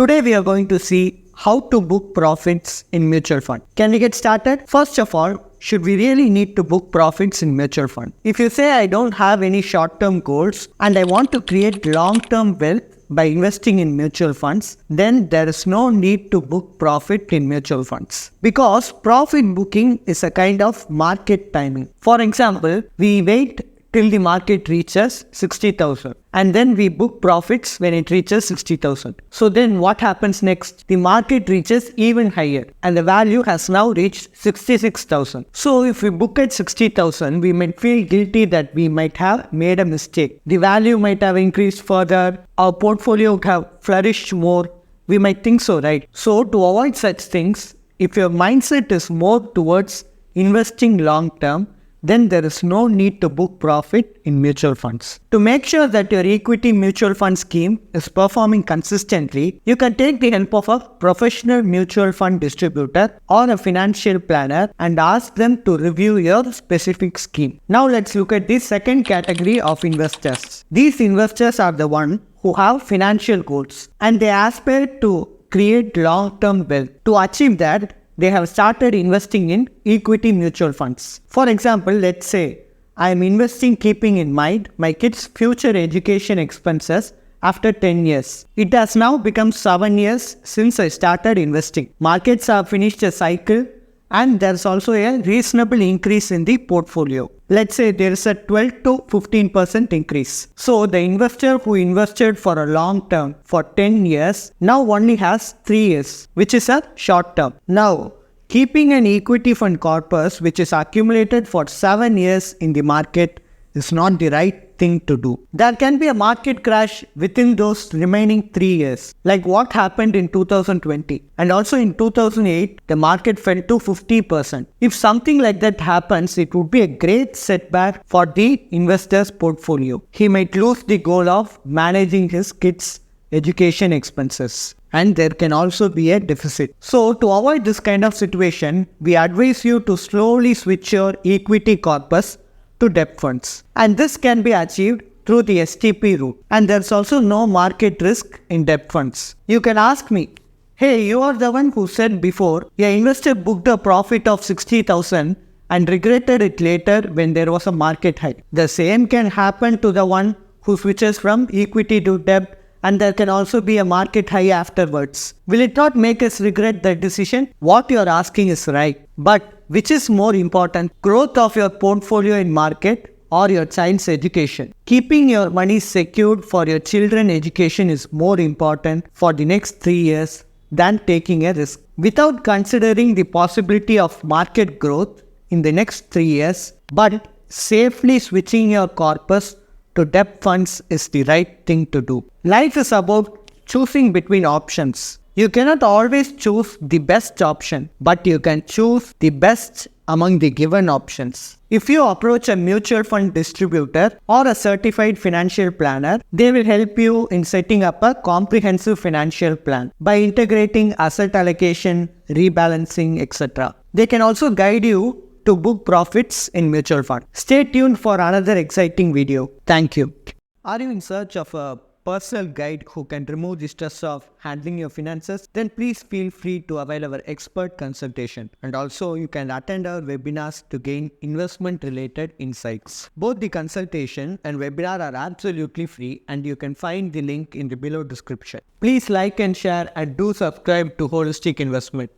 Today we are going to see how to book profits in mutual fund. Can we get started? First of all, should we really need to book profits in mutual fund? If you say I don't have any short-term goals and I want to create long-term wealth by investing in mutual funds, then there is no need to book profit in mutual funds. Because profit booking is a kind of market timing. For example, we wait till the market reaches 60,000 and then we book profits when it reaches 60,000. So then what happens next? The market reaches even higher and the value has now reached 66,000. So if we book at 60,000, we might feel guilty that we might have made a mistake. The value might have increased further, our portfolio would have flourished more. We might think so, right? So to avoid such things, if your mindset is more towards investing long term, then there is no need to book profit in mutual funds. To make sure that your equity mutual fund scheme is performing consistently, you can take the help of a professional mutual fund distributor or a financial planner and ask them to review your specific scheme. Now let's look at the second category of investors. These investors are the ones who have financial goals and they aspire to create long-term wealth. To achieve that, they have started investing in equity mutual funds. For example, let's say I am investing keeping in mind my kids' future education expenses after 10 years. It has now become 7 years since I started investing. Markets have finished a cycle and there's also a reasonable increase in the portfolio. Let's say there is a 12 to 15% increase. So the investor who invested for a long term for 10 years now only has 3 years, which is a short term. Now, keeping an equity fund corpus which is accumulated for 7 years in the market is not the right thing to do. There can be a market crash within those remaining 3 years, like what happened in 2020. And also in 2008, the market fell to 50%. If something like that happens, it would be a great setback for the investor's portfolio. He might lose the goal of managing his kids' education expenses. And there can also be a deficit. So to avoid this kind of situation, we advise you to slowly switch your equity corpus to debt funds. And this can be achieved through the STP route. And there's also no market risk in debt funds. You can ask me, hey, you are the one who said before, your investor booked a profit of 60,000 and regretted it later when there was a market high. The same can happen to the one who switches from equity to debt, and there can also be a market high afterwards. Will it not make us regret that decision? What you are asking is right. But which is more important, growth of your portfolio in market or your child's education? Keeping your money secured for your children's education is more important for the next 3 years than taking a risk. Without considering the possibility of market growth in the next 3 years, but safely switching your corpus to debt funds is the right thing to do. Life is about choosing between options. You cannot always choose the best option, but you can choose the best among the given options. If you approach a mutual fund distributor or a certified financial planner, they will help you in setting up a comprehensive financial plan by integrating asset allocation, rebalancing, etc. They can also guide you to book profits in mutual fund. Stay tuned for another exciting video. Thank you. Are you in search of a personal guide who can remove the stress of handling your finances? Then please feel free to avail our expert consultation. And also you can attend our webinars to gain investment related insights. Both the consultation and webinar are absolutely free and you can find the link in the below description. Please like and share and do subscribe to Holistic Investment.